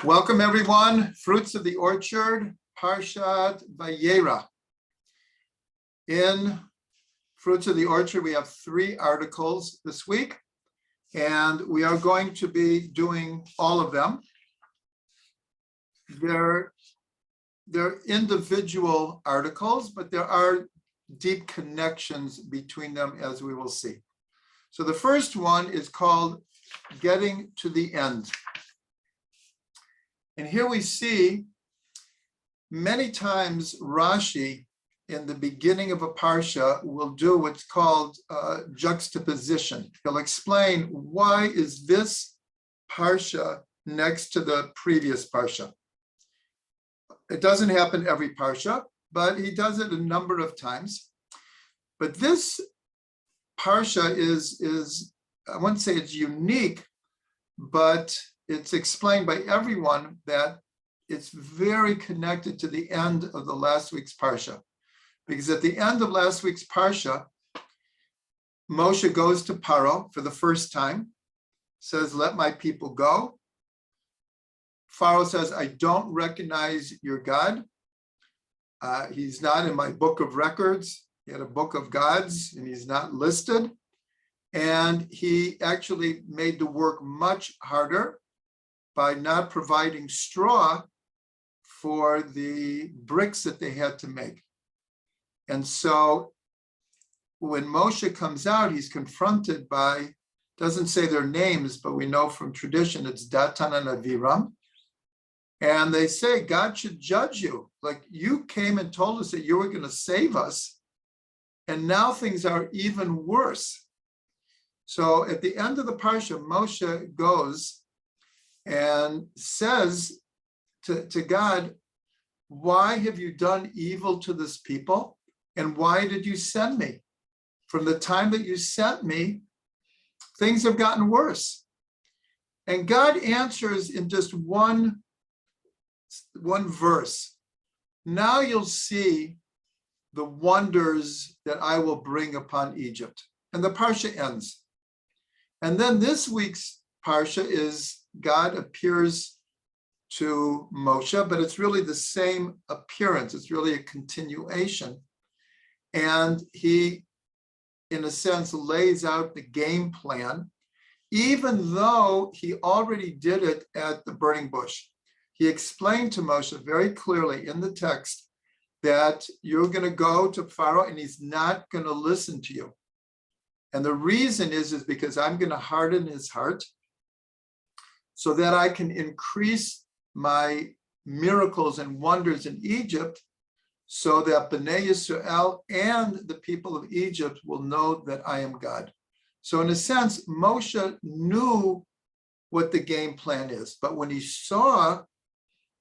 Welcome everyone, Fruits of the Orchard, Parshat Vaeira. In Fruits of the Orchard, we have 3 articles this week, and we are going to be doing all of them. They're individual articles, but there are deep connections between them, as we will see. So the first one is called Getting to the End. And here we see many times Rashi in the beginning of a parsha will do what's called juxtaposition. He'll explain why is this parsha next to the previous parsha. It doesn't happen every parsha, but he does it a number of times. But this parsha is I wouldn't say it's unique, but it's explained by everyone that it's very connected to the end of the last week's parsha. Because at the end of last week's parsha, Moshe goes to Paro for the first time, says, "Let my people go." Pharaoh says, "I don't recognize your God. He's not in my book of records. He had a book of gods and he's not listed." And he actually made the work much harder by not providing straw for the bricks that they had to make. And so when Moshe comes out, he's confronted by, doesn't say their names, but we know from tradition it's Datan and Aviram. And they say, God should judge you. Like, you came and told us that you were going to save us, and now things are even worse. So at the end of the parsha, Moshe goes and says to God, "Why have you done evil to this people? And why did you send me? From the time that you sent me, things have gotten worse." And God answers in just one verse. "Now you'll see the wonders that I will bring upon Egypt." And the parsha ends. And then this week's parsha is God appears to Moshe, but it's really the same appearance. It's really a continuation. And he, in a sense, lays out the game plan, even though he already did it at the burning bush. He explained to Moshe very clearly in the text that you're going to go to Pharaoh and he's not going to listen to you. And the reason is because I'm going to harden his heart so that I can increase my miracles and wonders in Egypt, so that Bnei Yisrael and the people of Egypt will know that I am God. So in a sense, Moshe knew what the game plan is. But when he saw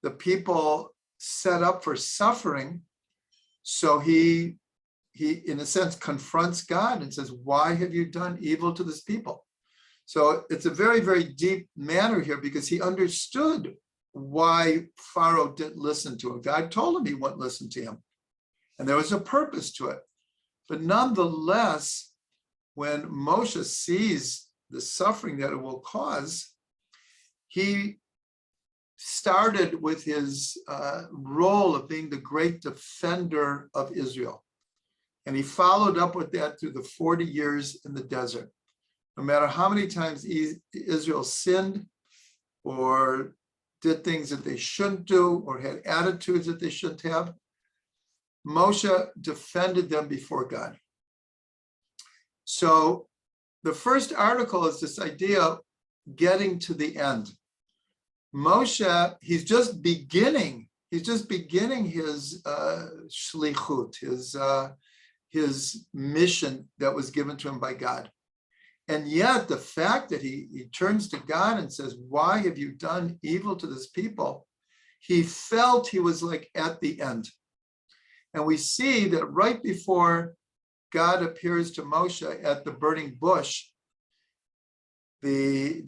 the people set up for suffering, so he in a sense confronts God and says, "Why have you done evil to this people?" So it's a very, very deep manner here, because he understood why Pharaoh didn't listen to him. God told him he wouldn't listen to him. And there was a purpose to it. But nonetheless, when Moshe sees the suffering that it will cause, he started with his role of being the great defender of Israel. And he followed up with that through the 40 years in the desert. No matter how many times Israel sinned or did things that they shouldn't do or had attitudes that they shouldn't have, Moshe defended them before God. So the first article is this idea of getting to the end. Moshe, he's just beginning his shlichut, his mission that was given to him by God. And yet the fact that he turns to God and says, "Why have you done evil to this people?" He felt he was like at the end. And we see that right before God appears to Moshe at the burning bush, the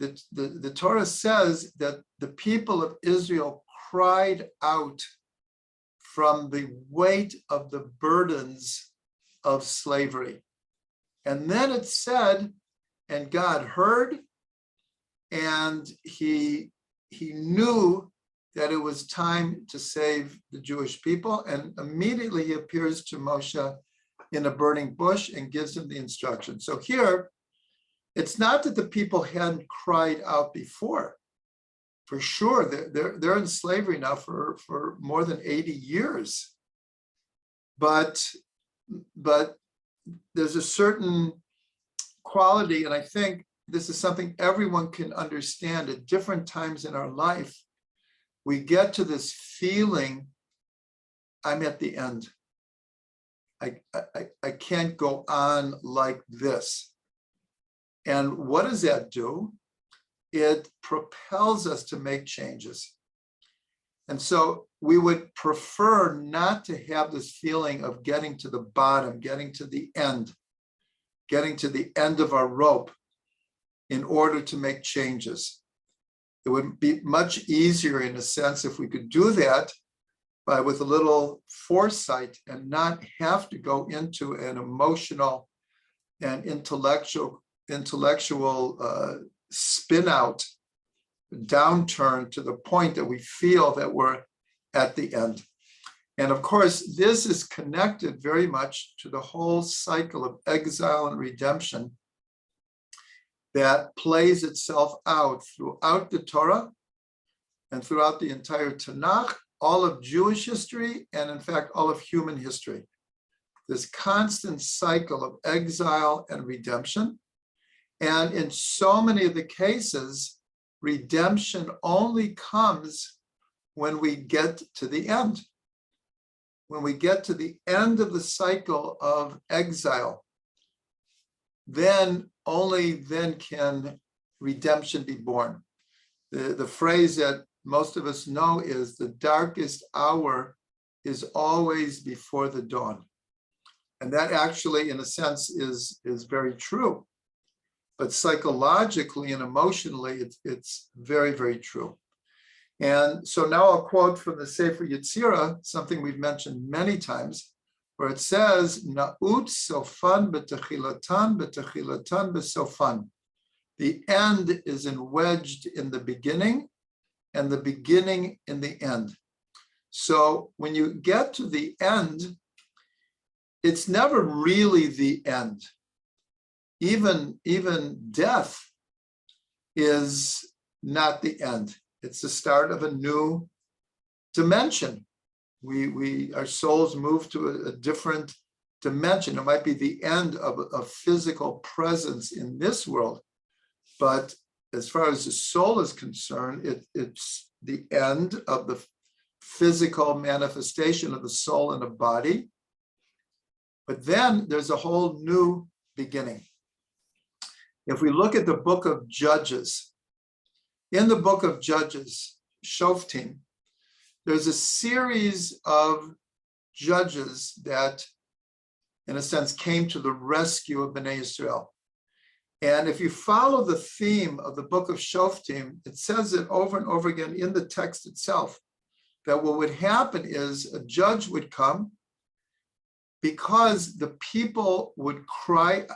Torah says that the people of Israel cried out from the weight of the burdens of slavery. And then it said, and God heard, and he knew that it was time to save the Jewish people. And immediately he appears to Moshe in a burning bush and gives him the instruction. So here, it's not that the people hadn't cried out before. For sure, they're in slavery now for more than 80 years. But there's a certain quality, and I think this is something everyone can understand at different times in our life. We get to this feeling, I'm at the end. I can't go on like this. And what does that do? It propels us to make changes. And so we would prefer not to have this feeling of getting to the bottom, getting to the end of our rope in order to make changes. It would be much easier in a sense if we could do that with a little foresight and not have to go into an emotional and intellectual spin out downturn to the point that we feel that we're at the end. And of course, this is connected very much to the whole cycle of exile and redemption that plays itself out throughout the Torah and throughout the entire Tanakh, all of Jewish history, and in fact, all of human history. This constant cycle of exile and redemption. And in so many of the cases, redemption only comes when we get to the end. When we get to the end of the cycle of exile, then only then can redemption be born. The phrase that most of us know is the darkest hour is always before the dawn. And that actually, in a sense, is very true. But psychologically and emotionally, it's very, very true. And so now I'll quote from the Sefer Yetzirah, something we've mentioned many times, where it says, Na'ut sofan b'techilatan b'techilatan b'sofan. The end is wedged in the beginning, and the beginning in the end. So when you get to the end, it's never really the end. Even death is not the end. It's the start of a new dimension. Our souls move to a different dimension. It might be the end of a physical presence in this world, but as far as the soul is concerned, it's the end of the physical manifestation of the soul in a body. But then there's a whole new beginning. If we look at the book of Judges, in the book of Judges, Shoftim, there's a series of judges that, in a sense, came to the rescue of Bnei Yisrael. And if you follow the theme of the book of Shoftim, it says it over and over again in the text itself, that what would happen is a judge would come because the people would cry.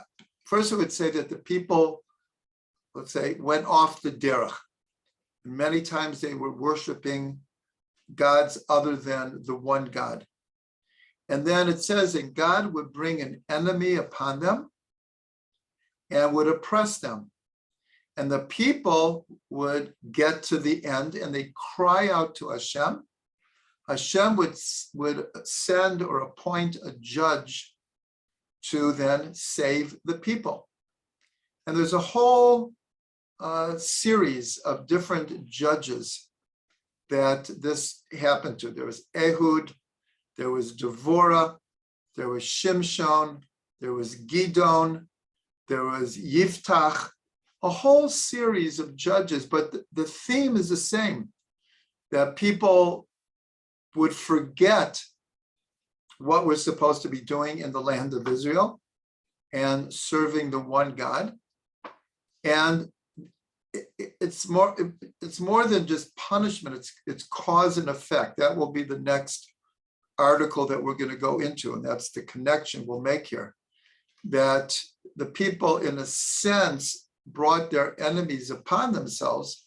First, it would say that the people, let's say, went off the derech. Many times they were worshiping gods other than the one God. And then it says that God would bring an enemy upon them and would oppress them. And the people would get to the end and they cry out to Hashem. Hashem would send or appoint a judge to then save the people. And there's a whole series of different judges that this happened to. There was Ehud, there was Devorah, there was Shimshon, there was Gidon, there was Yiftach, a whole series of judges, but the theme is the same, that people would forget what we're supposed to be doing in the land of Israel and serving the one God. And it's more than just punishment, it's cause and effect. That will be the next article that we're going to go into, and that's the connection we'll make here. That the people, in a sense, brought their enemies upon themselves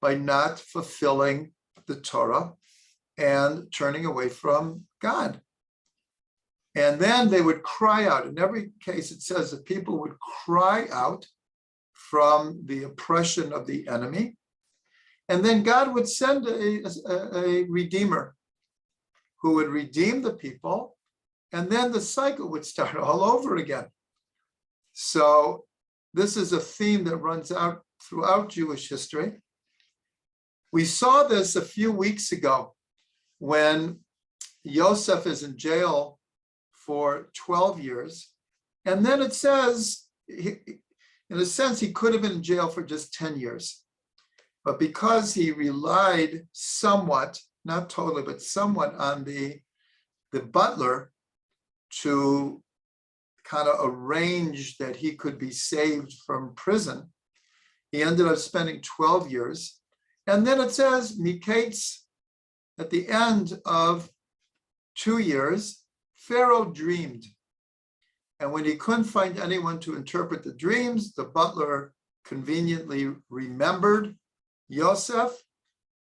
by not fulfilling the Torah and turning away from God. And then they would cry out. In every case, it says that people would cry out from the oppression of the enemy. And then God would send a redeemer who would redeem the people. And then the cycle would start all over again. So this is a theme that runs out throughout Jewish history. We saw this a few weeks ago when Yosef is in jail for 12 years. And then it says, in a sense, he could have been in jail for just 10 years. But because he relied somewhat, not totally, but somewhat on the butler to kind of arrange that he could be saved from prison, he ended up spending 12 years. And then it says, Miketz, at the end of 2 years, Pharaoh dreamed. And when he couldn't find anyone to interpret the dreams, the butler conveniently remembered Yosef.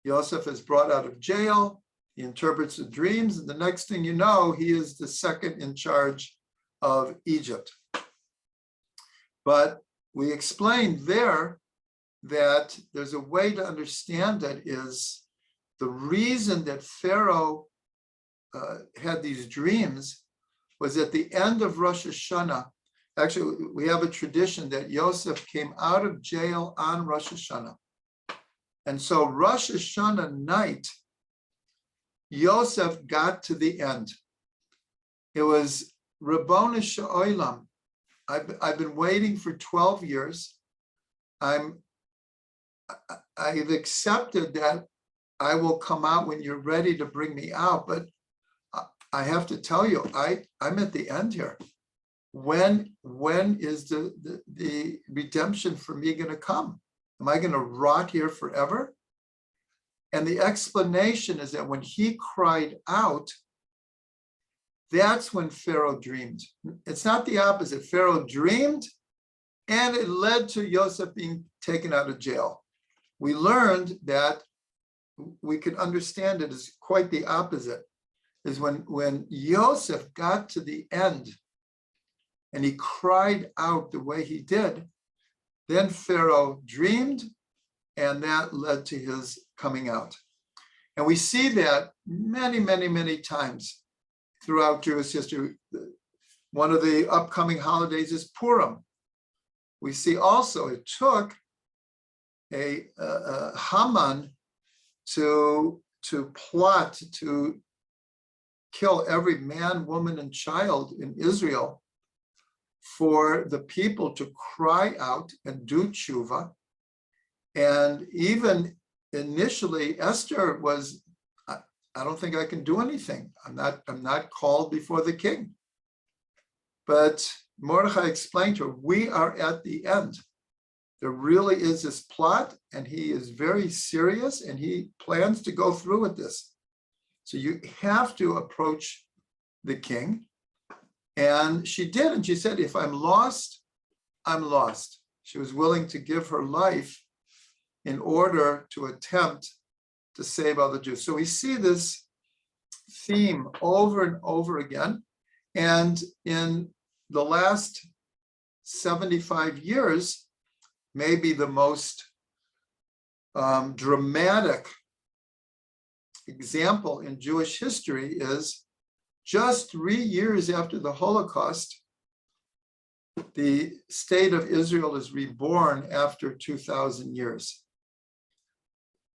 Yosef is brought out of jail. He interprets the dreams. And the next thing you know, he is the second in charge of Egypt. But we explained there that there's a way to understand that is the reason that Pharaoh had these dreams was at the end of Rosh Hashanah. Actually, we have a tradition that Yosef came out of jail on Rosh Hashanah. And so Rosh Hashanah night, Yosef got to the end. It was Rabboni Sha'olam. I've been waiting for 12 years. I've accepted that I will come out when you're ready to bring me out, but I have to tell you, I'm at the end here. When is the redemption for me going to come? Am I going to rot here forever? And the explanation is that when he cried out, that's when Pharaoh dreamed. It's not the opposite. Pharaoh dreamed, and it led to Yosef being taken out of jail. We learned that we could understand it as quite the opposite. Is when Yosef got to the end and he cried out the way he did, then Pharaoh dreamed, and that led to his coming out. And we see that many, many, many times throughout Jewish history. One of the upcoming holidays is Purim. We see also it took a Haman to plot to kill every man, woman, and child in Israel for the people to cry out and do tshuva. And even initially, Esther was, I don't think I can do anything. I'm not called before the king. But Mordechai explained to her, we are at the end. There really is this plot, and he is very serious, and he plans to go through with this. So you have to approach the king. And she did, and she said, if I'm lost, I'm lost. She was willing to give her life in order to attempt to save other Jews. So we see this theme over and over again. And in the last 75 years, maybe the most dramatic example in Jewish history is just 3 years after the Holocaust, the state of Israel is reborn after 2,000 years.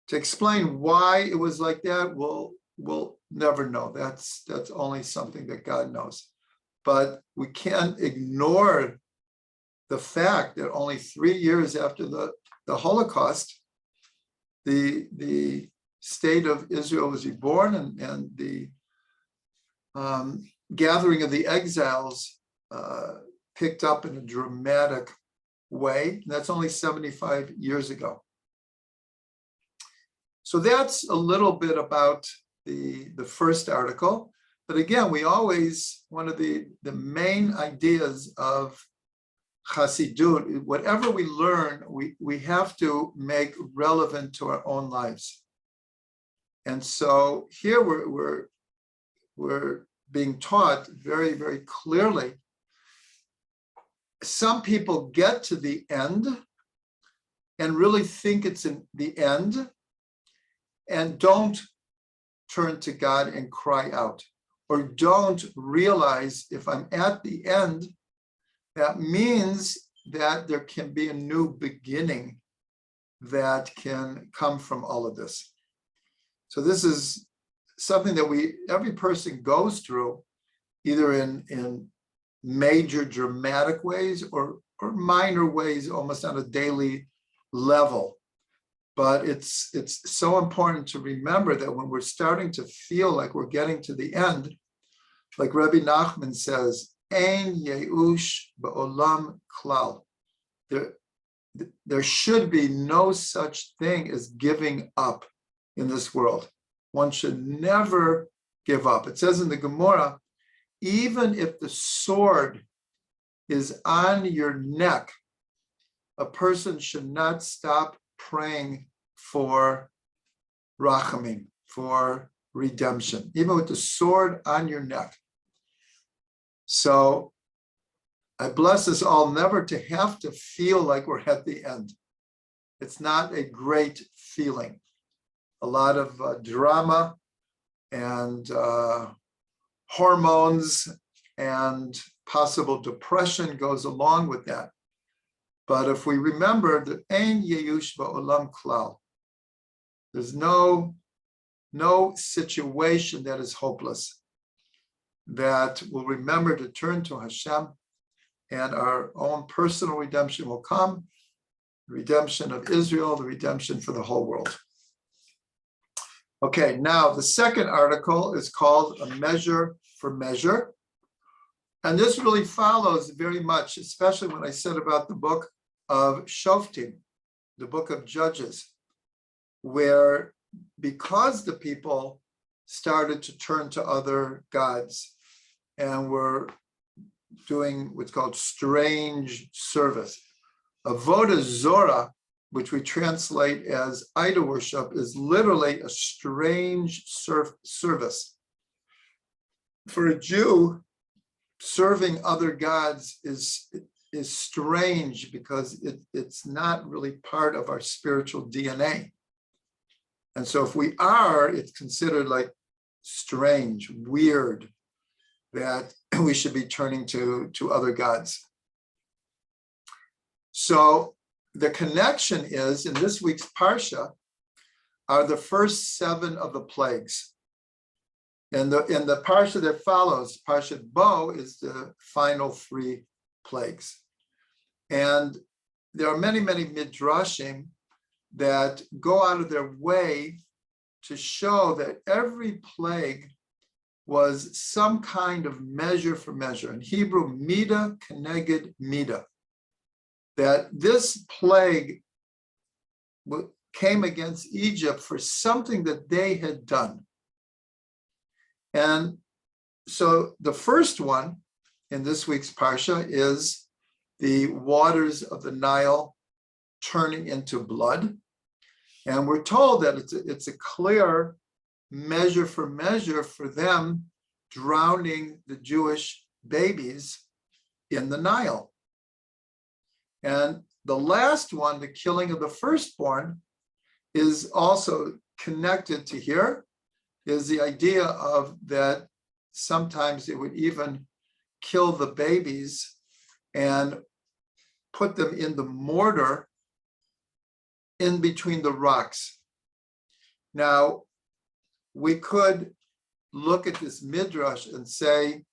To explain why it was like that, we'll never know. That's only something that God knows. But we can't ignore the fact that only 3 years after the Holocaust, the state of Israel was reborn, and the gathering of the exiles picked up in a dramatic way. And that's only 75 years ago. So that's a little bit about the first article. But again, we always, one of the main ideas of Chassidut, whatever we learn, we have to make relevant to our own lives. And so here we're being taught very, very clearly. Some people get to the end and really think it's in the end and don't turn to God and cry out, or don't realize if I'm at the end, that means that there can be a new beginning that can come from all of this. So this is something that every person goes through, either in major dramatic ways or minor ways, almost on a daily level. But it's so important to remember that when we're starting to feel like we're getting to the end, like Rabbi Nachman says, Ein Yeush Ba'olam Klal. There should be no such thing as giving up in this world. One should never give up. It says in the Gemara, even if the sword is on your neck, a person should not stop praying for rachamim, for redemption, even with the sword on your neck. So I bless us all never to have to feel like we're at the end. It's not a great feeling. A lot of drama and hormones and possible depression goes along with that. But if we remember that Ein Yeush Ba'olam Klal, there's no situation that is hopeless, that we'll remember to turn to Hashem, and our own personal redemption will come, the redemption of Israel, the redemption for the whole world. Okay, now the second article is called A Measure for Measure. And this really follows very much, especially when I said about the book of Shoftim, the book of Judges, where because the people started to turn to other gods and were doing what's called strange service. Avodah Zorah, which we translate as idol worship, is literally a strange service. For a Jew, serving other gods is strange because it's not really part of our spiritual DNA. And so if we are, it's considered like strange, weird, that we should be turning to other gods. So the connection is, in this week's Parsha, are the first 7 of the plagues. And in the Parsha that follows, Parshat Bo, is the final 3 plagues. And there are many, many midrashim that go out of their way to show that every plague was some kind of measure for measure. In Hebrew, midah keneged midah. That this plague came against Egypt for something that they had done. And so the first one in this week's Parsha is the waters of the Nile turning into blood. And we're told that it's a clear measure for them drowning the Jewish babies in the Nile. And the last one, the killing of the firstborn, is also connected to here, is the idea of that sometimes it would even kill the babies and put them in the mortar in between the rocks. Now, we could look at this midrash and say,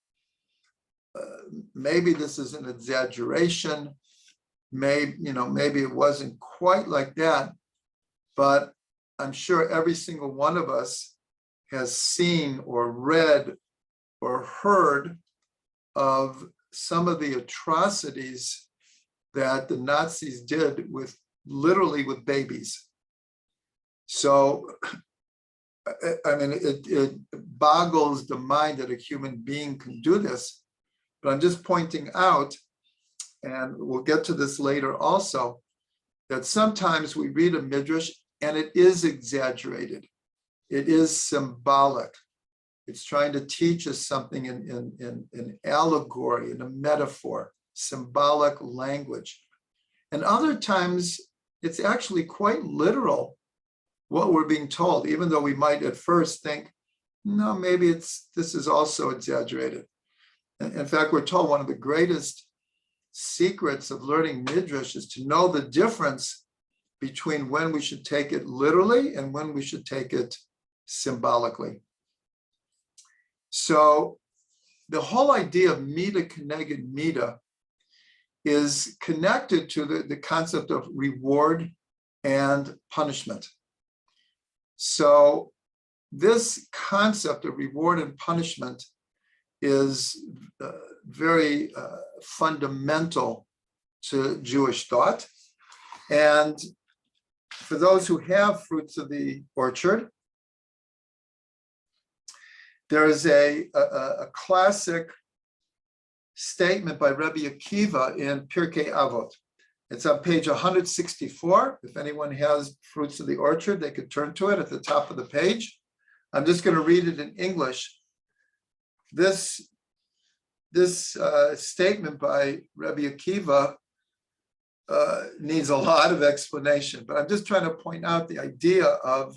maybe this is an exaggeration. Maybe it wasn't quite like that, but I'm sure every single one of us has seen or read or heard of some of the atrocities that the Nazis did literally with babies. So, I mean, it boggles the mind that a human being can do this, but I'm just pointing out, and we'll get to this later also, that sometimes we read a midrash and it is exaggerated. It is symbolic. It's trying to teach us something in allegory, in a metaphor, symbolic language. And other times, it's actually quite literal what we're being told, even though we might at first think, no, maybe this is also exaggerated. In fact, we're told one of the greatest secrets of learning Midrash is to know the difference between when we should take it literally and when we should take it symbolically. So the whole idea of Mida Keneged Mida is connected to the concept of reward and punishment. So this concept of reward and punishment is very fundamental to Jewish thought. And for those who have Fruits of the Orchard, there is a classic statement by Rabbi Akiva in Pirkei Avot. It's on page 164. If anyone has Fruits of the Orchard, they could turn to it at the top of the page. I'm just going to read it in English. This statement by Rabbi Akiva needs a lot of explanation, but I'm just trying to point out the idea of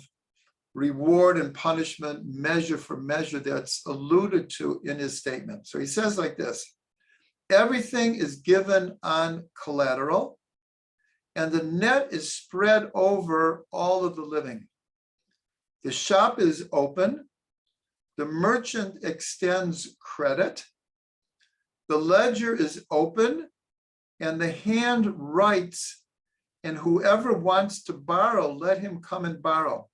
reward and punishment, measure for measure, that's alluded to in his statement. So he says like this: everything is given on collateral, and the net is spread over all of the living. The shop is open, the merchant extends credit, the ledger is open, and the hand writes, and whoever wants to borrow, let him come and borrow.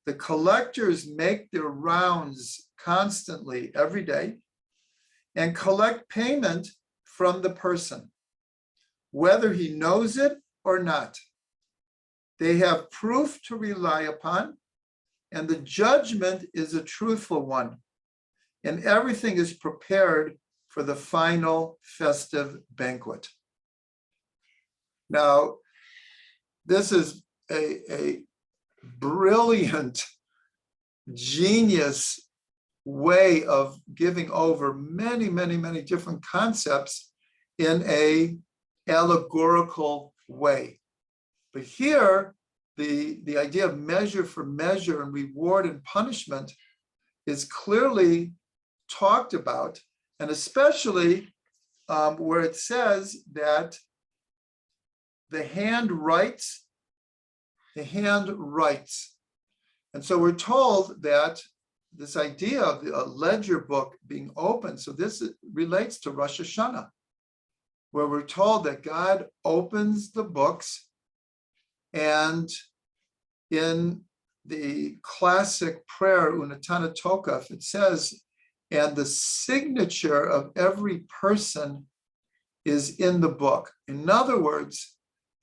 The collectors make their rounds constantly every day and collect payment from the person, whether he knows it or not. They have proof to rely upon, and the judgment is a truthful one, and everything is prepared for the final festive banquet. Now, this is a brilliant, genius way of giving over many, many, many different concepts in a allegorical way. But here, the idea of measure for measure and reward and punishment is clearly talked about, and especially where it says that the hand writes. And so we're told that this idea of a ledger book being open, so this relates to Rosh Hashanah, where we're told that God opens the books, and in the classic prayer, Unatana Tokaf, it says, and the signature of every person is in the book. In other words,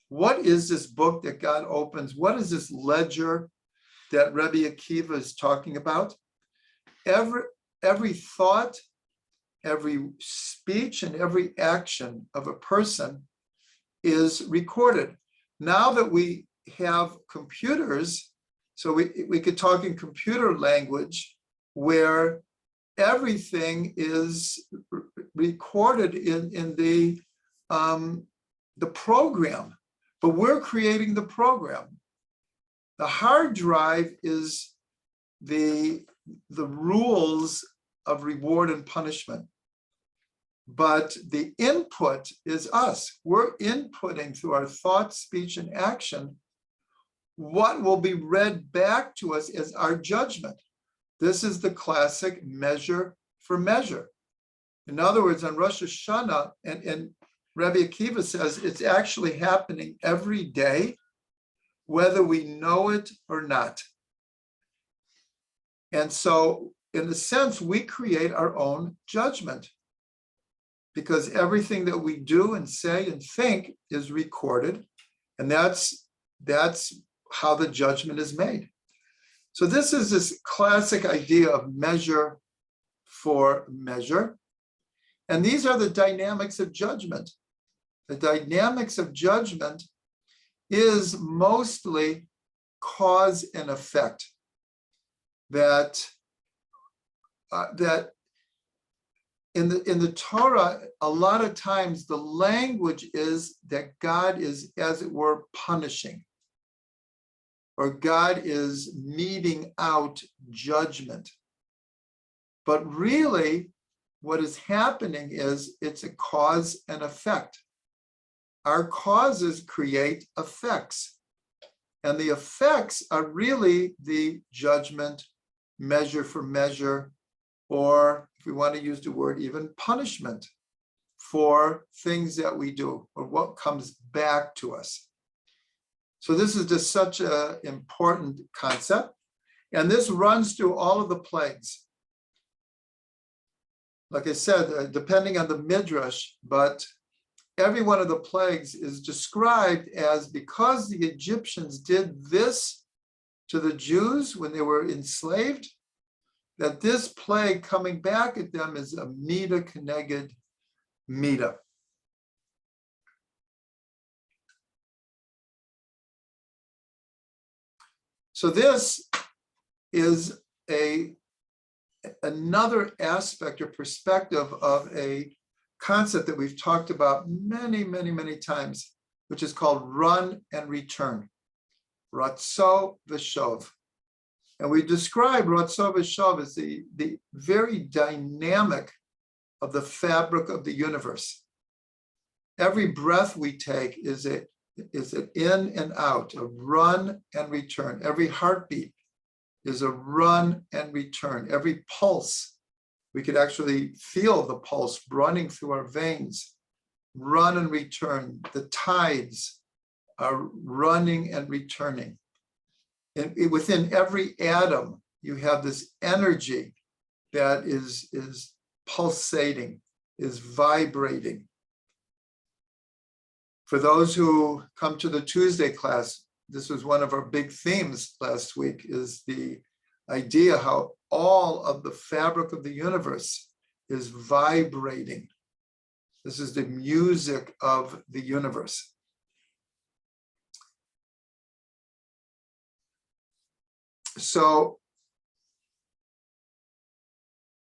what is this book that God opens? What is this ledger that Rabbi Akiva is talking about? Every thought, every speech, and every action of a person is recorded. Now that we have computers, so we could talk in computer language, where everything is recorded in the program. But we're creating the program. The hard drive is the rules of reward and punishment. But the input is us. We're inputting through our thought, speech, and action what will be read back to us as our judgment. This is the classic measure for measure. In other words, on Rosh Hashanah, and Rabbi Akiva says it's actually happening every day, whether we know it or not. And so, in a sense, we create our own judgment, because everything that we do and say and think is recorded, and that's how the judgment is made. So this is this classic idea of measure for measure. And these are the dynamics of judgment. The dynamics of judgment is mostly cause and effect. that that in the Torah, a lot of times the language is that God is, as it were, punishing, or God is meting out judgment. But really, what is happening is it's a cause and effect. Our causes create effects, and the effects are really the judgment, measure for measure, or if we want to use the word, even punishment for things that we do or what comes back to us. So this is just such an important concept. And this runs through all of the plagues. Like I said, depending on the midrash, but every one of the plagues is described as, because the Egyptians did this to the Jews when they were enslaved, that this plague coming back at them is a mida keneged mida. So this is another aspect or perspective of a concept that we've talked about many, many, many times, which is called run and return, ratzo v'shov. And we describe ratzo v'shov as the very dynamic of the fabric of the universe. Every breath we take is an in and out, a run and return. Every heartbeat is a run and return. Every pulse, we could actually feel the pulse running through our veins, run and return. The tides are running and returning. And within every atom, you have this energy that is pulsating, is vibrating. For those who come to the Tuesday class, this was one of our big themes last week, is the idea how all of the fabric of the universe is vibrating. This is the music of the universe. So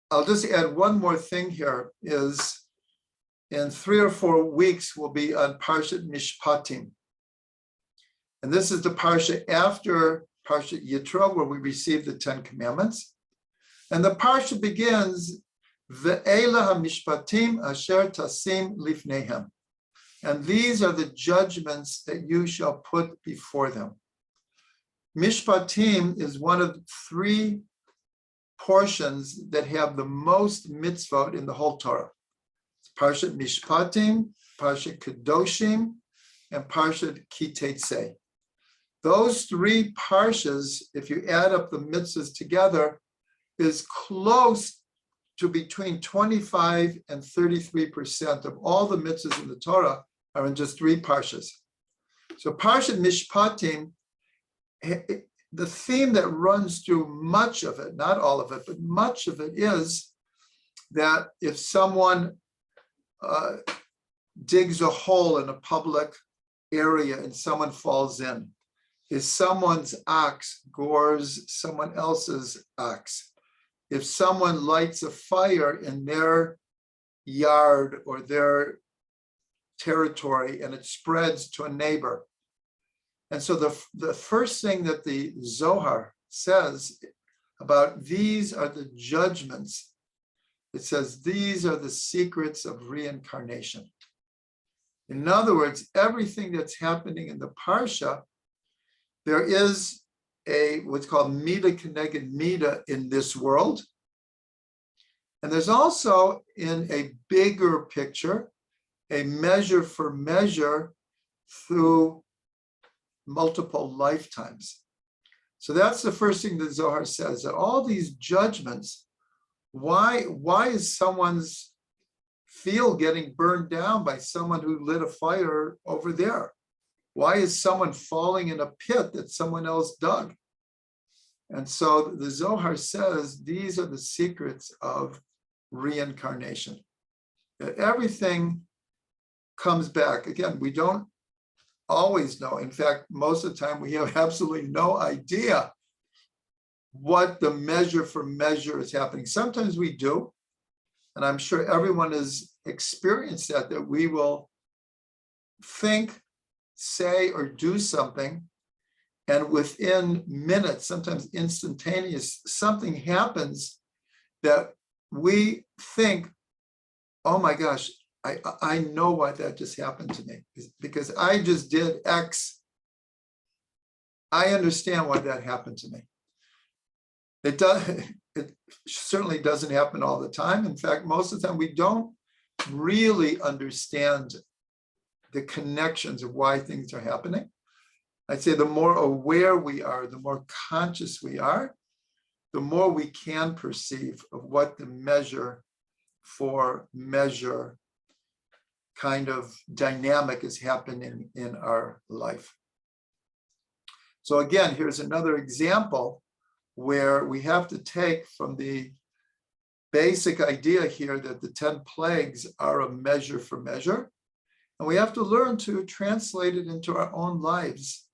I'll just add one more thing here, is in 3 or 4 weeks, we'll be on Parshat Mishpatim. And this is the Parsha after Parshat Yitro, where we receive the 10 Commandments. And the Parsha begins, Vaeira ha-mishpatim asher tasim lifnehem. And these are the judgments that you shall put before them. Mishpatim is one of 3 portions that have the most mitzvot in the whole Torah. It's Parshat Mishpatim, Parshat Kedoshim, and Parshat Kiteitzei. Those 3 parshas, if you add up the mitzvahs together, is close to between 25 and 33% of all the mitzvahs in the Torah are in just 3 parshas. So Parshat Mishpatim, the theme that runs through much of it, not all of it, but much of it, is that if someone digs a hole in a public area and someone falls in, if someone's ox gores someone else's ox, if someone lights a fire in their yard or their territory and it spreads to a neighbor. And so the first thing that the Zohar says about these are the judgments, it says these are the secrets of reincarnation. In other words, everything that's happening in the Parsha, there is what's called mida keneged mida in this world. And there's also, in a bigger picture, a measure for measure through multiple lifetimes. So that's the first thing that Zohar says, that all these judgments, why is someone's field getting burned down by someone who lit a fire over there? Why is someone falling in a pit that someone else dug? And so the Zohar says these are the secrets of reincarnation. That everything comes back. Again, we don't always know. In fact, most of the time we have absolutely no idea what the measure for measure is happening. Sometimes we do, and I'm sure everyone has experienced that we will think, say, or do something, and within minutes, sometimes instantaneous, something happens that we think, oh my gosh, I know why that just happened to me, because I just did X. I understand why that happened to me. It certainly doesn't happen all the time. In fact, most of the time we don't really understand the connections of why things are happening. I'd say the more aware we are, the more conscious we are, the more we can perceive of what the measure for measure kind of dynamic is happening in our life. So again, here's another example where we have to take from the basic idea here that the 10 plagues are a measure for measure, and we have to learn to translate it into our own lives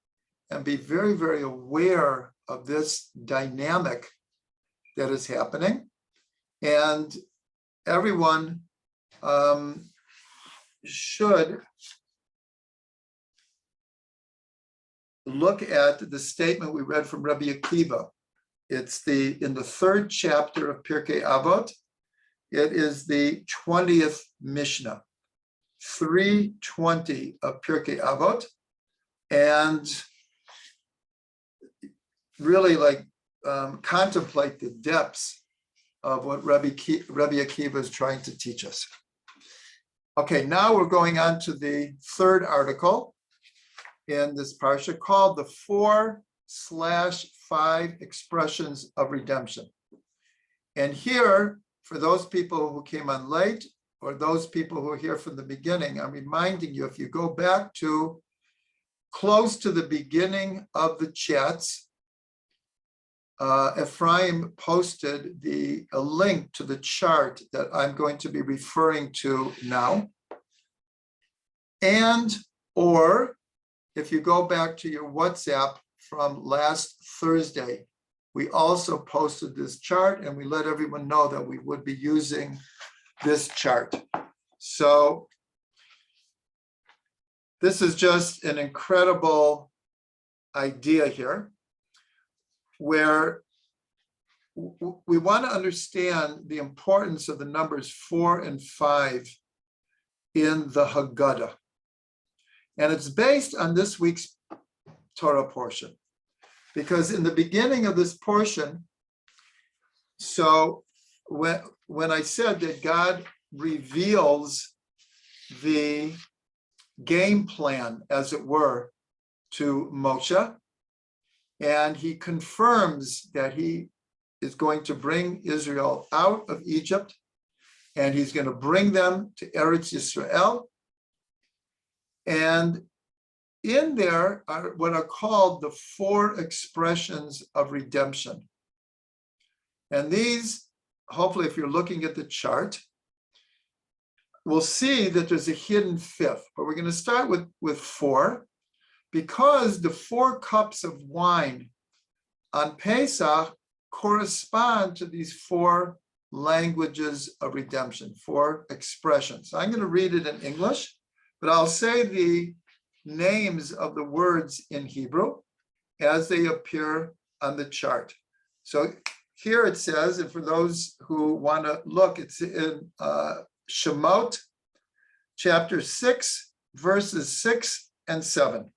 and be very, very aware of this dynamic that is happening. And everyone should look at the statement we read from Rabbi Akiva. It's in the 3rd chapter of Pirkei Avot. It is the 20th Mishnah, 320 of Pirkei Avot, and really contemplate the depths of what Rabbi Akiva is trying to teach us. Okay, now we're going on to the 3rd article in this parsha, called the 4/5 expressions of redemption. And here, for those people who came on late, or those people who are here from the beginning, I'm reminding you, if you go back to close to the beginning of the chats, Ephraim posted a link to the chart that I'm going to be referring to now. Or if you go back to your WhatsApp from last Thursday, we also posted this chart, and we let everyone know that we would be using this chart. So this is just an incredible idea here, where we want to understand the importance of the numbers 4 and 5 in the Haggadah. And it's based on this week's Torah portion, because in the beginning of this portion, so when I said that God reveals the game plan, as it were, to Moshe, and he confirms that he is going to bring Israel out of Egypt, and he's going to bring them to Eretz Yisrael. And in there are what are called the 4 expressions of redemption. And these, hopefully, if you're looking at the chart, we'll see that there's a hidden 5th. But we're going to start with 4, because the 4 cups of wine on Pesach correspond to these 4 languages of redemption, 4 expressions. So I'm going to read it in English, but I'll say the names of the words in Hebrew as they appear on the chart. So here it says, and for those who want to look, it's in Shemot, chapter 6, verses 6 and 7.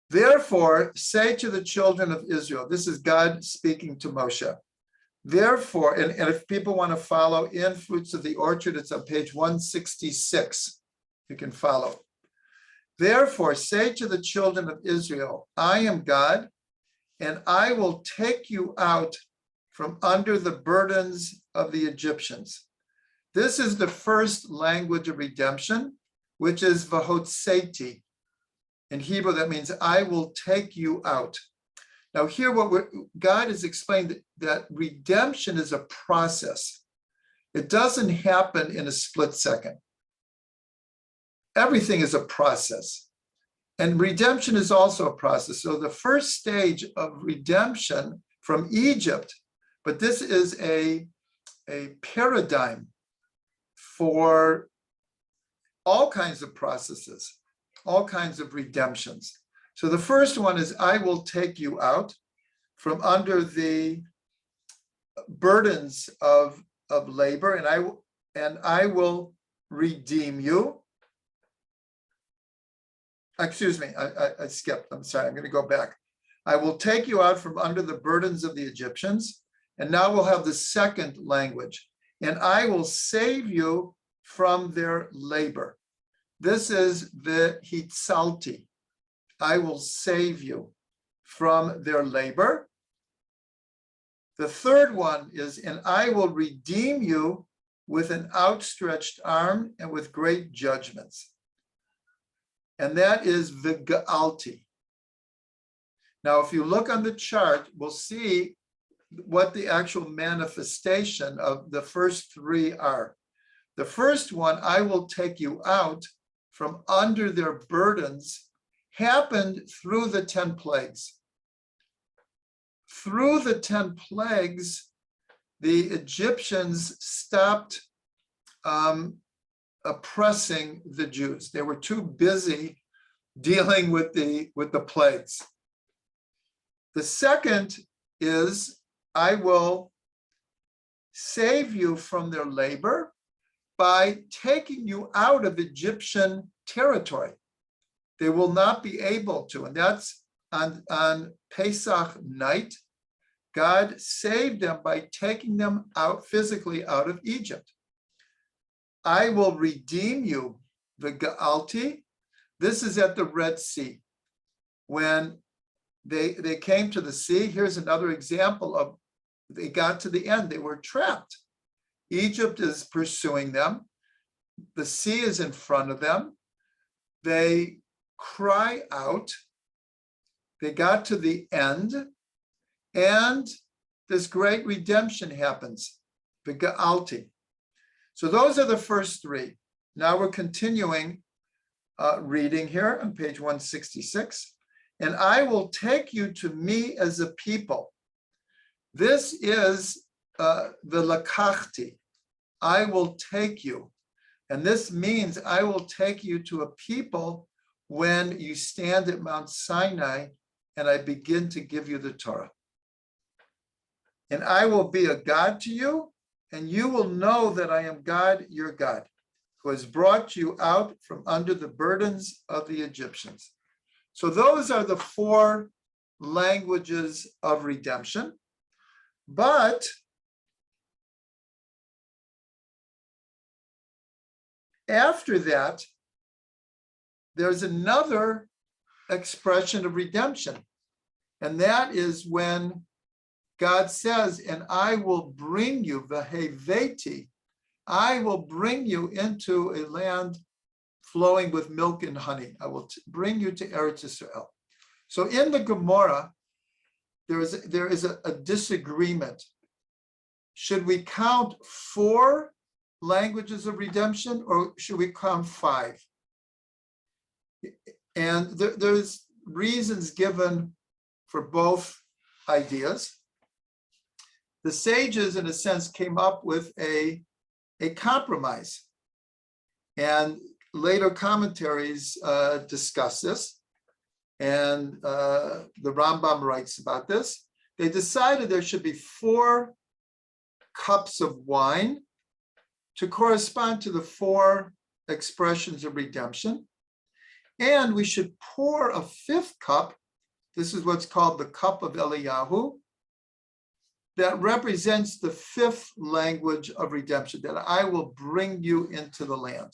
Therefore, say to the children of Israel, this is God speaking to Moshe. Therefore, and if people want to follow in Fruits of the Orchard, it's on page 166. You can follow. Therefore, say to the children of Israel, I am God, and I will take you out from under the burdens of the Egyptians. This is the first language of redemption, which is vahotseti. In Hebrew, that means I will take you out. Now here, God has explained that redemption is a process. It doesn't happen in a split second. Everything is a process. And redemption is also a process. So the first stage of redemption from Egypt, but this is a paradigm for all kinds of processes, all kinds of redemptions. So the first one is, I will take you out from under the burdens of labor, and I will redeem you. Excuse me, I skipped. I'm sorry, I'm going to go back. I will take you out from under the burdens of the Egyptians. And now we'll have the second language. And I will save you from their labor. This is the hitsalti. I will save you from their labor. The third one is, and I will redeem you with an outstretched arm and with great judgments. And that is v'ga'alti. Now, if you look on the chart, we'll see what the actual manifestation of the first three are. The first one, I will take you out from under their burdens, happened through the 10 plagues. Through the 10 plagues, the Egyptians stopped oppressing the Jews. They were too busy dealing with the plagues. The second is, I will save you from their labor by taking you out of Egyptian territory. They will not be able to, and that's on Pesach night. God saved them by taking them out physically out of Egypt. I will redeem you, the Ga'alti. This is at the Red Sea. When they came to the sea, here's another example of, they got to the end, they were trapped. Egypt is pursuing them. The sea is in front of them. They cry out. They got to the end, and this great redemption happens, the Ga'alti. So those are the first three. Now we're continuing reading here on page 166. And I will take you to me as a people. This is the lakachti. I will take you. And this means I will take you to a people when you stand at Mount Sinai and I begin to give you the Torah. And I will be a God to you, and you will know that I am God, your God, who has brought you out from under the burdens of the Egyptians. So those are the four languages of redemption. But after that, there's another expression of redemption. And that is when God says, and I will bring you, v'heveti, I will bring you into a land flowing with milk and honey. I will bring you to Eretz Israel. So in the Gemara, there is a disagreement. Should we count 4 languages of redemption, or should we count 5? And there's reasons given for both ideas. The sages, in a sense, came up with a compromise. And later commentaries discuss this. And the Rambam writes about this. They decided there should be 4 cups of wine to correspond to the 4 expressions of redemption. And we should pour a 5th cup. This is what's called the cup of Eliyahu, that represents the 5th language of redemption, that I will bring you into the land.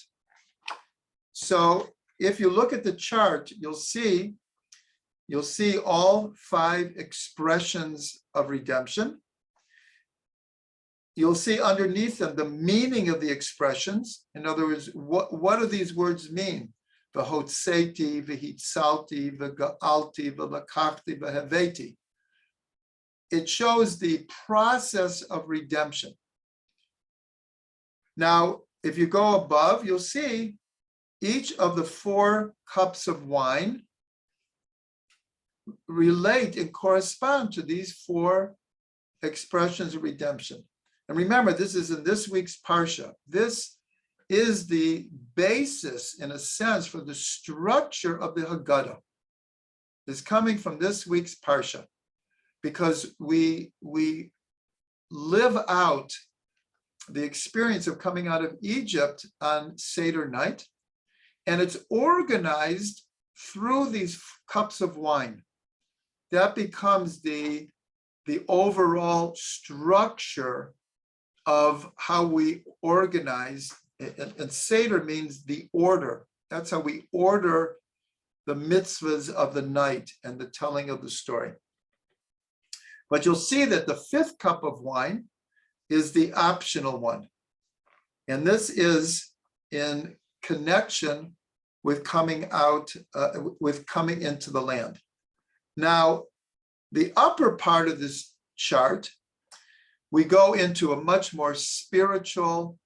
So if you look at the chart, you'll see all 5 expressions of redemption. You'll see underneath them the meaning of the expressions. In other words, what do these words mean? V'hotzeti, v'hitzalti, v'ga'alti, v'lakachti, v'heveti. It shows the process of redemption. Now, if you go above, you'll see each of the 4 cups of wine relate and correspond to these four expressions of redemption. And remember, this is in this week's Parsha. This is the basis, in a sense, for the structure of the Haggadah. Is coming from this week's Parsha, because we live out the experience of coming out of Egypt on Seder night, and it's organized through these cups of wine. That becomes the overall structure of how we organize, and Seder means the order. That's how we order the mitzvahs of the night and the telling of the story. But you'll see that the fifth cup of wine is the optional one. And this is in connection with coming out, with coming into the land. Now, the upper part of this chart, we go into a much more spiritual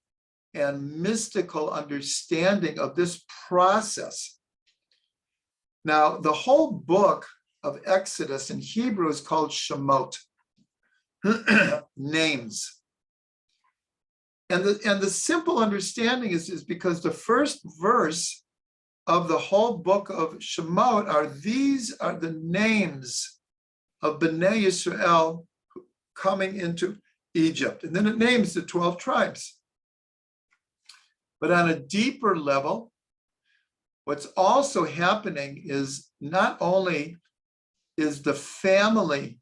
and mystical understanding of this process. Now, the whole book of Exodus in Hebrew is called Shemot, names. And the simple understanding is because the first verse of the whole book of Shemot these are the names of Bnei Yisrael coming into Egypt. And then it names the 12 tribes. But on a deeper level, what's also happening is not only is the family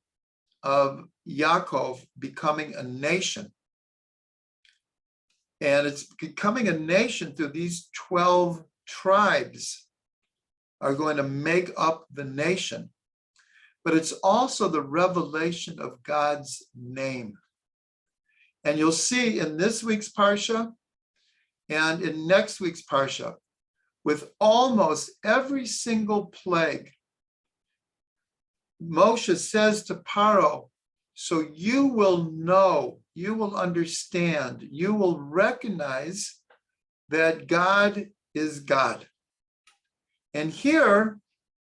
of Yaakov becoming a nation, and it's becoming a nation through these 12 tribes are going to make up the nation, but it's also the revelation of God's name. And you'll see in this week's Parsha and in next week's Parsha, with almost every single plague, Moshe says to Paro, so you will know, you will understand, you will recognize that God is God. And here,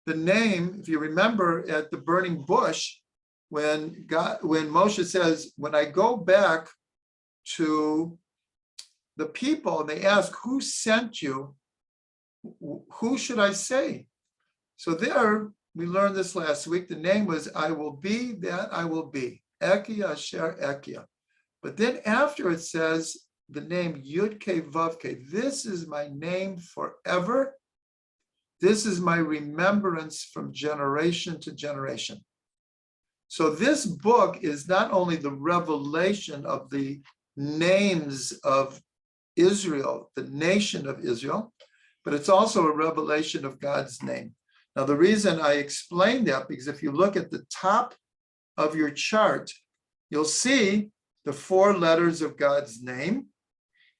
the name, if you remember at the burning bush, when Moshe says, when I go back to the people and they ask, who sent you? Who should I say? So there, we learned this last week, the name was, I will be that I will be, Ekia Asher Ekia. But then after it says the name Yud-Ke Vav-Ke, this is my name forever. This is my remembrance from generation to generation. So this book is not only the revelation of the names of Israel, the nation of Israel, but it's also a revelation of God's name. Now, the reason I explain that, because if you look at the top of your chart, you'll see the 4 letters of God's name,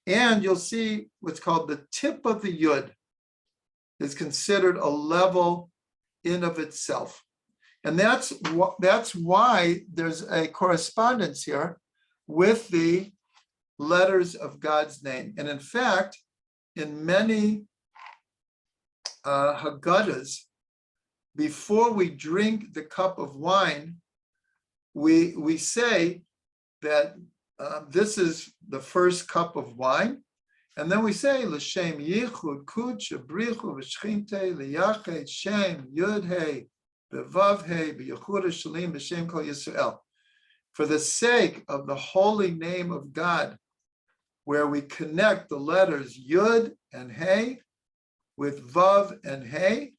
and you'll see what's called the tip of the Yud is considered a level in of itself. And that's why there's a correspondence here with the letters of God's name. And in fact, in many Haggadahs, before we drink the cup of wine, we say that this is the first cup of wine, and then we say l'shem yichud kudsha brichu v'shchinte liyached shem yud hey bevav hey b'yichud shalim b'shem kol Yisrael, for the sake of the holy name of God, where we connect the letters yud and hey with vav and hey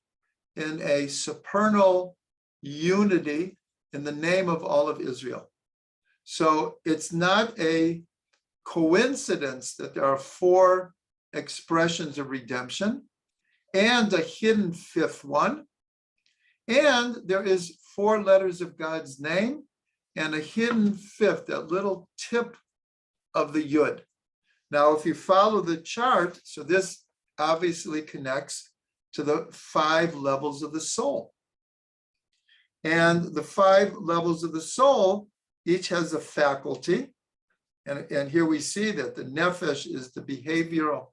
in a supernal unity in the name of all of Israel. So it's not a coincidence that there are 4 expressions of redemption and a hidden 5th one. And there is 4 letters of God's name and a hidden 5th, that little tip of the Yud. Now, if you follow the chart, so this obviously connects to the 5 levels of the soul. And the 5 levels of the soul, each has a faculty. And here we see that the nefesh is the behavioral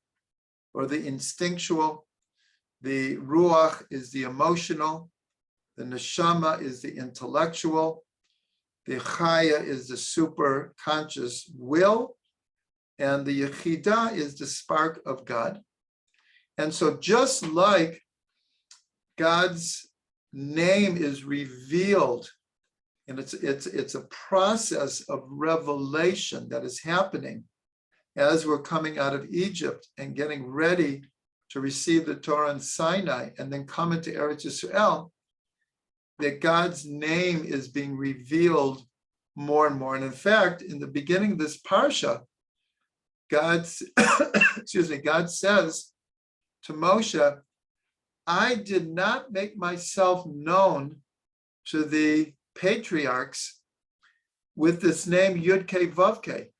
or the instinctual. The ruach is the emotional. The neshama is the intellectual. The chaya is the super conscious will. And the yechida is the spark of God. And so just like God's name is revealed, and it's a process of revelation that is happening as we're coming out of Egypt and getting ready to receive the Torah in Sinai and then come into Eretz Yisrael, that God's name is being revealed more and more. And in fact, in the beginning of this parsha, God says to Moshe, I did not make myself known to the patriarchs with this name Yud-Kei Vav-Kei,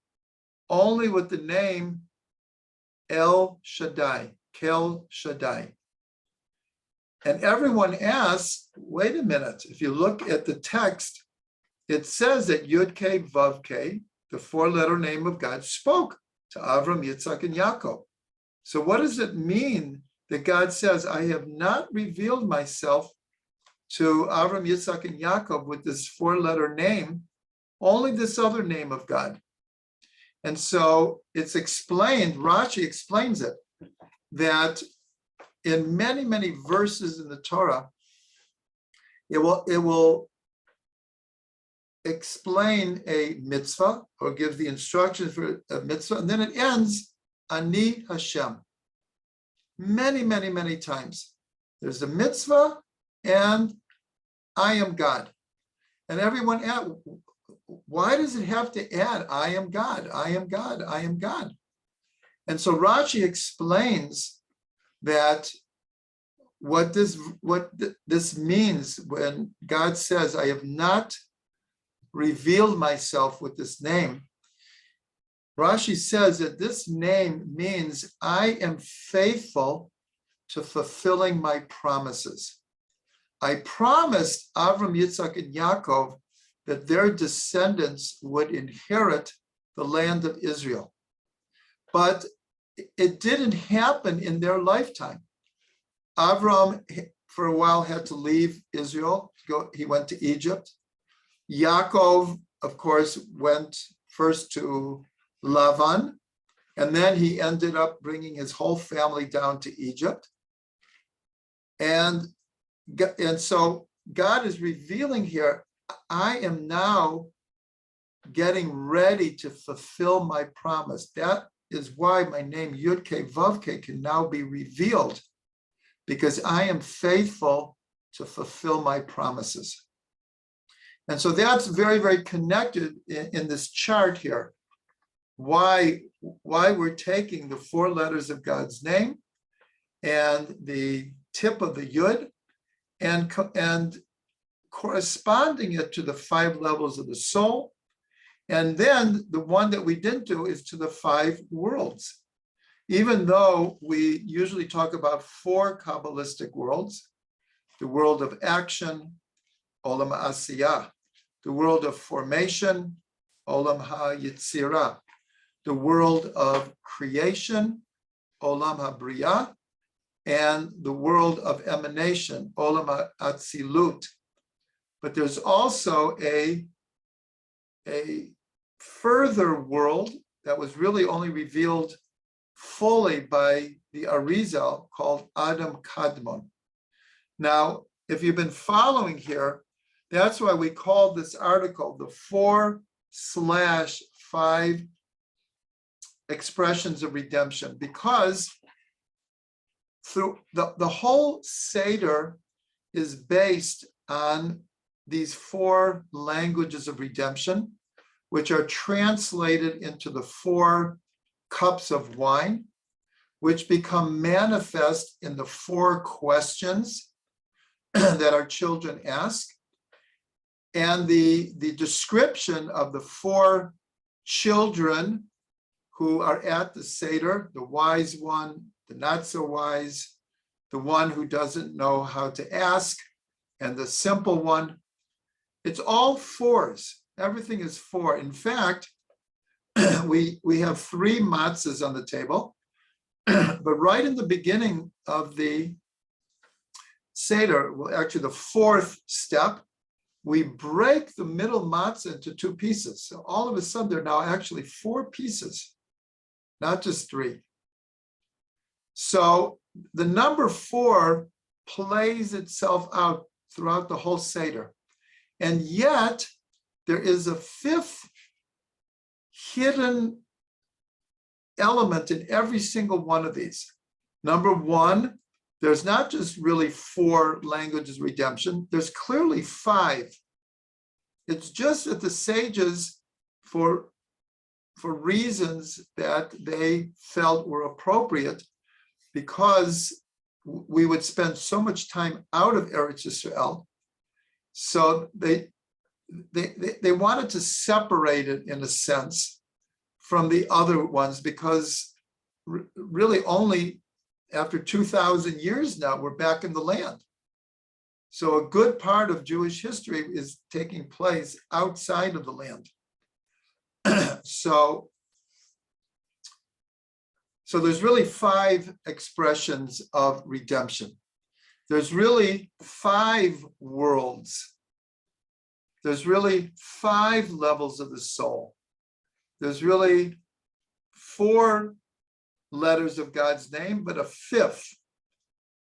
only with the name El Shaddai, Kel Shaddai. And everyone asks, wait a minute, if you look at the text, it says that Yud-Kei Vav-Kei, the four-letter name of God, spoke to Avram, Yitzhak, and Yaakov. So what does it mean that God says, I have not revealed myself to Avram, Yitzhak, and Yaakov with this four-letter name, only this other name of God? And so it's explained, Rashi explains it, that in many, many verses in the Torah, it will explain a mitzvah or give the instructions for a mitzvah, and then it ends, Ani Hashem. Many, many, many times. There's a mitzvah and I am God. And everyone asks, why does it have to add, I am God, I am God, I am God? And so Rashi explains that what this means when God says, I have not revealed myself with this name. Rashi says that this name means I am faithful to fulfilling my promises. I promised Avram, Yitzhak, and Yaakov that their descendants would inherit the land of Israel. But it didn't happen in their lifetime. Avram, for a while, had to leave Israel. He went to Egypt. Yaakov, of course, went first to Lavan, and then he ended up bringing his whole family down to Egypt. And so God is revealing here, I am now getting ready to fulfill my promise. That is why my name Yud-Kei Vav-Kei can now be revealed, because I am faithful to fulfill my promises. And so that's very, very connected in this chart here. Why we're taking the four letters of God's name and the tip of the Yud and corresponding it to the five levels of the soul. And then the one that we didn't do is to the five worlds. Even though we usually talk about four Kabbalistic worlds, the world of action, Olam HaAsiyah, the world of formation, Olam HaYitzirah, the world of creation, Olam HaBriyah, and the world of emanation, Olam HaAtzilut. But there's also a further world that was really only revealed fully by the Arizal called Adam Kadmon. Now, if you've been following here, that's why we called this article the 4/5 expressions of redemption, because through the whole Seder is based on these four languages of redemption, which are translated into the four cups of wine, which become manifest in the four questions that our children ask. And the description of the four children who are at the Seder, the wise one, the not so wise, the one who doesn't know how to ask, and the simple one, it's all fours. Everything is four. In fact, we have three matzahs on the table, but right in the beginning of the Seder, well, actually the fourth step, we break the middle matzah into two pieces. So all of a sudden, there are now actually four pieces, not just three. So the number four plays itself out throughout the whole Seder. And yet, there is a fifth hidden element in every single one of these. Number one, there's not just really four languages redemption, there's clearly five. It's just that the sages, for reasons that they felt were appropriate, because we would spend so much time out of Eretz Yisrael, so they wanted to separate it in a sense from the other ones, because really only after 2,000 years now, we're back in the land. So a good part of Jewish history is taking place outside of the land. So there's really five expressions of redemption. There's really five worlds. There's really five levels of the soul. There's really four letters of God's name, but a fifth.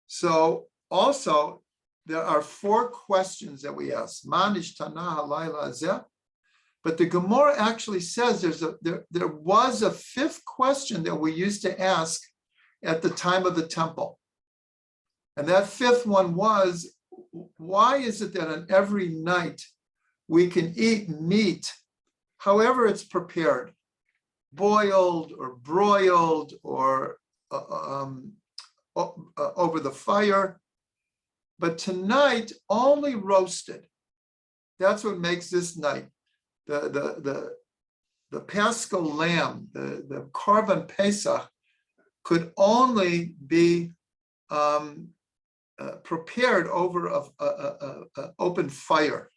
So also, there are four questions that we ask. Man ishtana halayla hazeh. But the Gemara actually says there was a fifth question that we used to ask at the time of the temple. And that fifth one was, why is it that on every night we can eat meat, however it's prepared, boiled or broiled or over the fire, but tonight only roasted? That's what makes this night. The Paschal lamb, the Korban Pesach, could only be prepared over an open fire.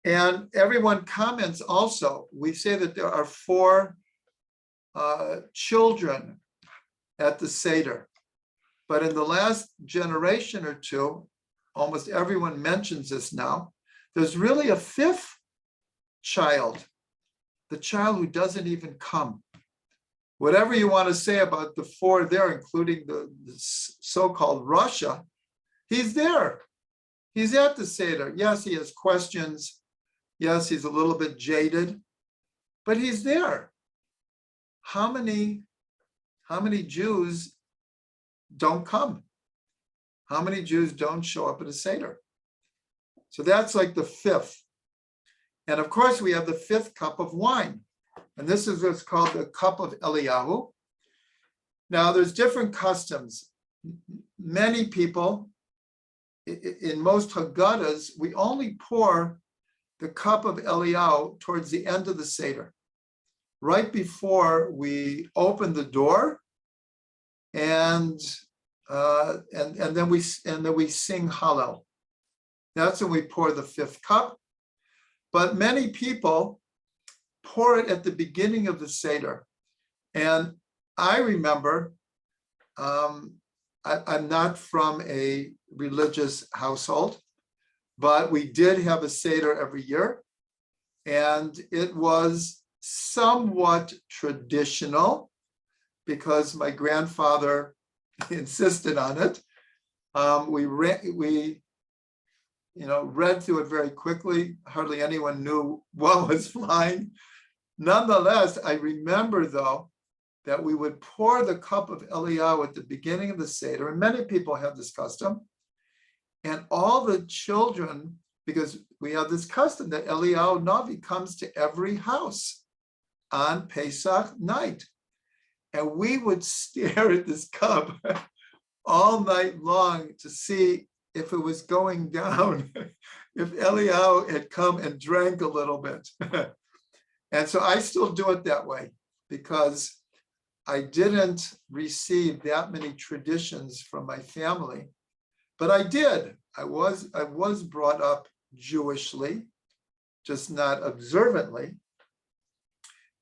And everyone comments also, we say that there are four children at the Seder. But in the last generation or two, almost everyone mentions this now, there's really a fifth child, the child who doesn't even come. Whatever you want to say about the four there, including the so-called Russia, he's there. He's at the Seder. Yes, he has questions. Yes, he's a little bit jaded, but he's there. How many Jews don't come? How many Jews don't show up at a Seder? So that's like the fifth. And of course, we have the fifth cup of wine. And this is what's called the cup of Eliyahu. Now, there's different customs. Many people, in most Haggadahs, we only pour the cup of Eliyahu towards the end of the Seder, right before we open the door, and then we sing Hallel. That's when we pour the fifth cup. But many people pour it at the beginning of the Seder. And I remember, I'm not from a religious household, but we did have a Seder every year. And it was somewhat traditional because my grandfather insisted on it. We read through it very quickly. Hardly anyone knew what was flying. Nonetheless, I remember, though, that we would pour the cup of Eliyahu at the beginning of the Seder, and many people have this custom. And all the children, because we have this custom that Eliyahu Navi comes to every house on Pesach night. And we would stare at this cup all night long to see if it was going down, if Eliyahu had come and drank a little bit. And so I still do it that way because I didn't receive that many traditions from my family, but I did. I was brought up Jewishly, just not observantly.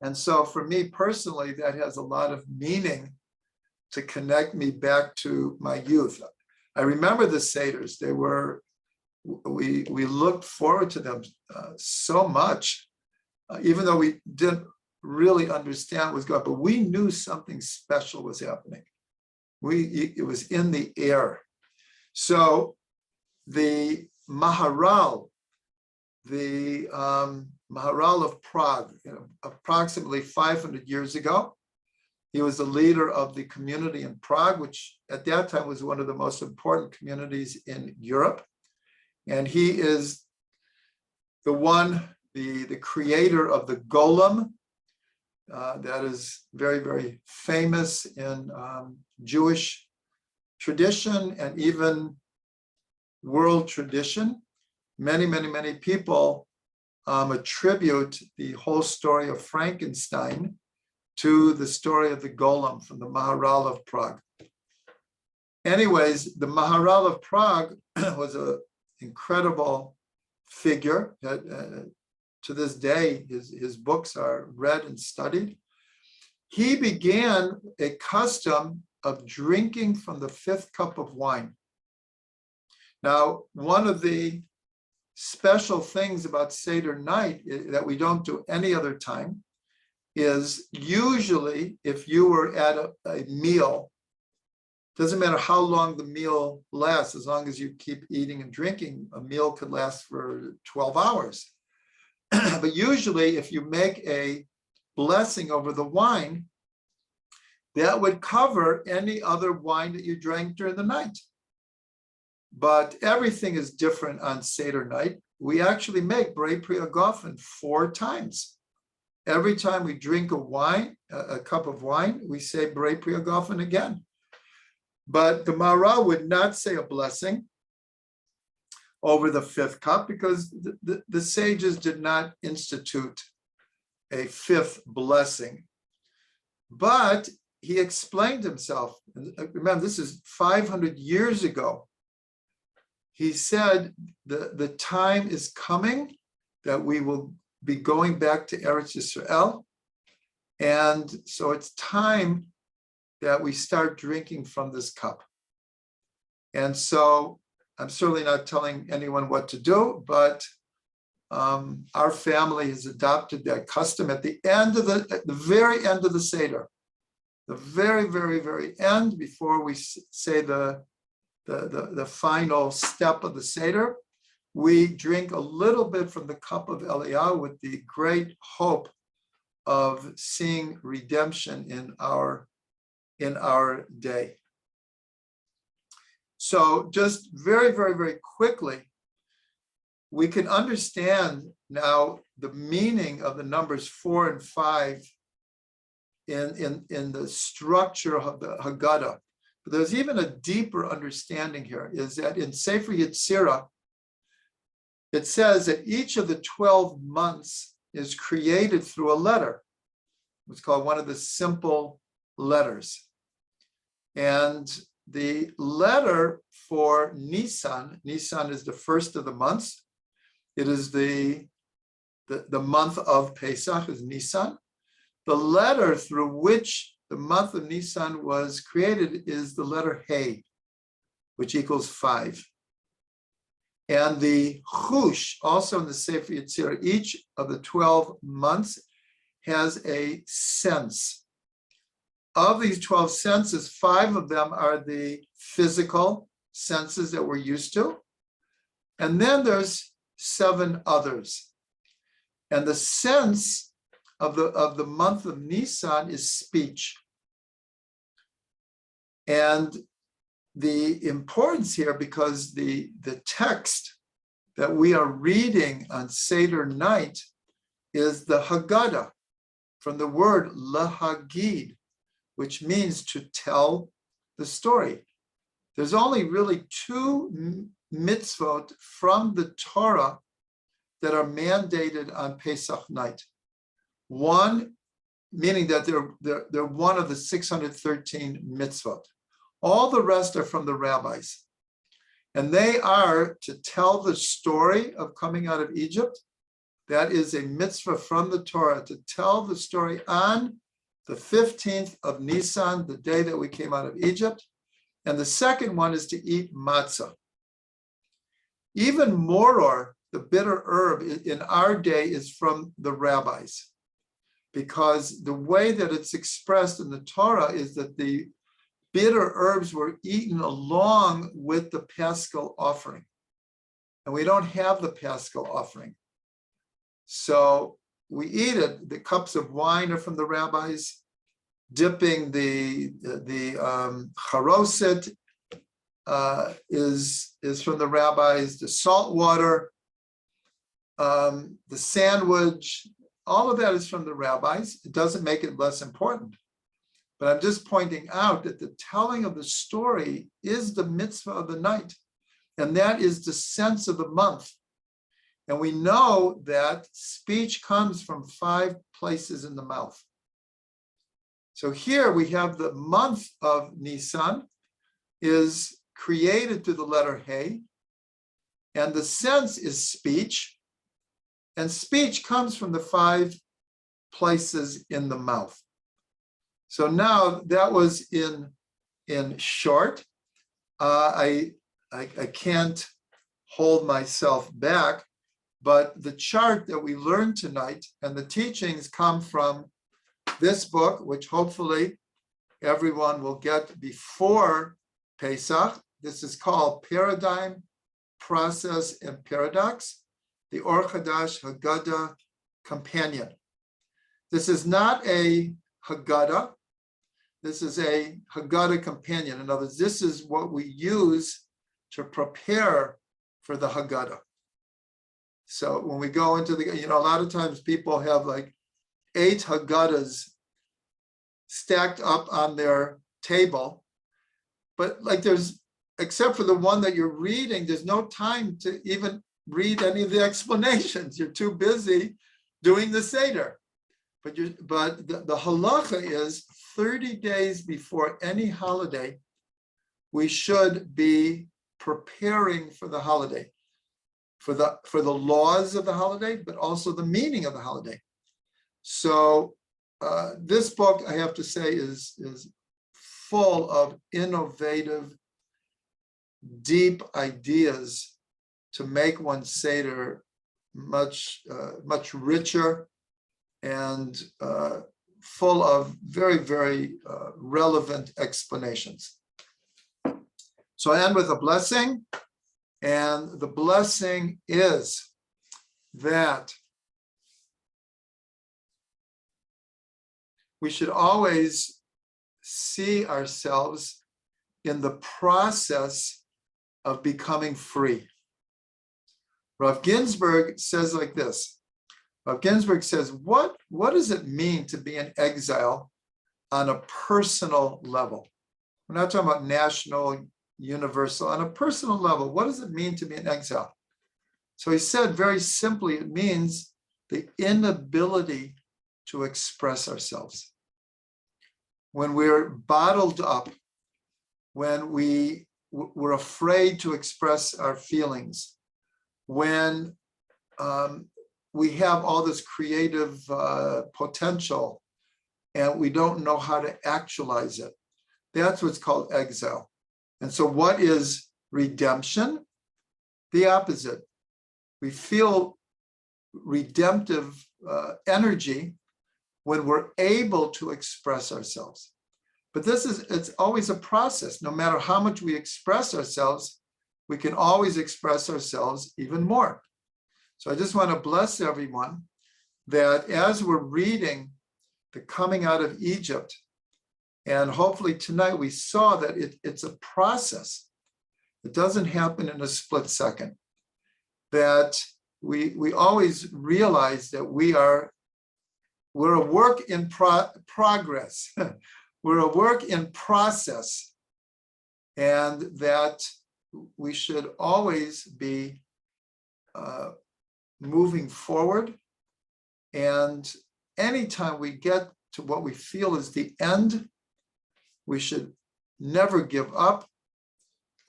And so for me personally, that has a lot of meaning to connect me back to my youth. I remember the Seders. We looked forward to them so much, even though we didn't really understand what was going on, but we knew something special was happening. It was in the air. So the Maharal, the Maharal of Prague, approximately 500 years ago, he was the leader of the community in Prague, which at that time was one of the most important communities in Europe. And he is the creator of the golem, that is very, very famous in Jewish tradition and even world tradition. Many people attribute the whole story of Frankenstein to the story of the golem from the Maharal of Prague. Anyways, the Maharal of Prague was an incredible figure that to this day, his books are read and studied. He began a custom of drinking from the 5th cup of wine. Now, one of the special things about Seder night that we don't do any other time is usually if you were at a meal, doesn't matter how long the meal lasts, as long as you keep eating and drinking, a meal could last for 12 hours. But usually if you make a blessing over the wine, that would cover any other wine that you drank during the night. But everything is different on Seder night. We actually make Brei Pri Hagafen 4 times. Every time we drink a cup of wine, we say Brei Pri Hagafen again. But the Maharal would not say a blessing over the 5th cup because the sages did not institute a 5th blessing. But he explained himself. Remember, this is 500 years ago. He said the time is coming that we will be going back to Eretz Yisrael. And so it's time that we start drinking from this cup. And so I'm certainly not telling anyone what to do, but our family has adopted that custom at the very end of the Seder, the very, very, very end, before we say the final step of the Seder, we drink a little bit from the cup of Eliyahu with the great hope of seeing redemption in our day. So just very, very, very quickly, we can understand now the meaning of the numbers 4 and 5 in the structure of the Haggadah. But there's even a deeper understanding here, is that in Sefer Yetzirah, it says that each of the 12 months is created through a letter. It's called one of the simple letters. And the letter for Nisan is the first of the months. It is the month of Pesach is Nisan. The letter through which the month of Nisan was created is the letter Hey, which equals 5. And the Chush, also in the Sefer Yetzirah, each of the 12 months has a sense. Of these 12 senses, 5 of them are the physical senses that we're used to. And then there's 7 others. And the sense of the month of Nisan is speech. And the importance here, because the text that we are reading on Seder night is the Haggadah, from the word lahagid, which means to tell the story. There's only really 2 mitzvot from the Torah that are mandated on Pesach night. One, meaning that they're one of the 613 mitzvot. All the rest are from the rabbis. And they are to tell the story of coming out of Egypt. That is a mitzvah from the Torah, to tell the story on the 15th of Nisan, the day that we came out of Egypt. And the second one is to eat matzah. Even moror, the bitter herb in our day, is from the rabbis, because the way that it's expressed in the Torah is that the bitter herbs were eaten along with the Paschal offering. And we don't have the Paschal offering. So we eat it. The cups of wine are from the rabbis. Dipping the charoset is from the rabbis. The salt water, the sandwich, all of that is from the rabbis. It doesn't make it less important. But I'm just pointing out that the telling of the story is the mitzvah of the night. And that is the sense of the month. And we know that speech comes from 5 places in the mouth. So here we have the month of Nisan is created through the letter He, and the sense is speech, and speech comes from the 5 places in the mouth. So now that was in short. I can't hold myself back, but the chart that we learned tonight and the teachings come from this book, which hopefully everyone will get before Pesach. This is called Paradigm, Process, and Paradox, the Or Chadash Haggadah Companion. This is not a Haggadah. This is a Haggadah Companion. In other words, this is what we use to prepare for the Haggadah. So when we go into the, a lot of times people have like 8 Haggadahs stacked up on their table, but like there's, except for the one that you're reading, there's no time to even read any of the explanations. You're too busy doing the Seder. But the halacha is 30 days before any holiday, we should be preparing for the holiday, for the laws of the holiday, but also the meaning of the holiday. So this book, I have to say, is full of innovative, deep ideas to make one's Seder much richer and full of very, very relevant explanations. So I end with a blessing, and the blessing is that we should always see ourselves in the process of becoming free. Rav Ginsburg says like this. Rav Ginsburg says, what does it mean to be in exile on a personal level? We're not talking about national, universal. On a personal level, what does it mean to be in exile? So he said very simply, it means the inability to express ourselves. When we're bottled up, when we're afraid to express our feelings, when we have all this creative potential and we don't know how to actualize it. That's what's called exile. And so what is redemption? The opposite. We feel redemptive energy when we're able to express ourselves. But it's always a process. No matter how much we express ourselves, we can always express ourselves even more. So I just want to bless everyone that as we're reading the coming out of Egypt, and hopefully tonight we saw that it's a process. It doesn't happen in a split second. That we always realize that we're a work in progress. We're a work in process, and that we should always be moving forward. And anytime we get to what we feel is the end, we should never give up.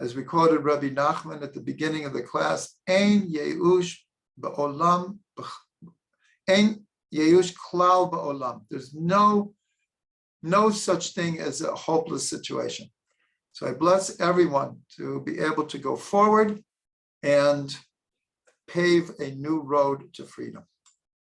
As we quoted Rabbi Nachman at the beginning of the class, Ein Yeush ba'olam, Ein Yeush klal ba'olam. There's no such thing as a hopeless situation. So I bless everyone to be able to go forward and pave a new road to freedom.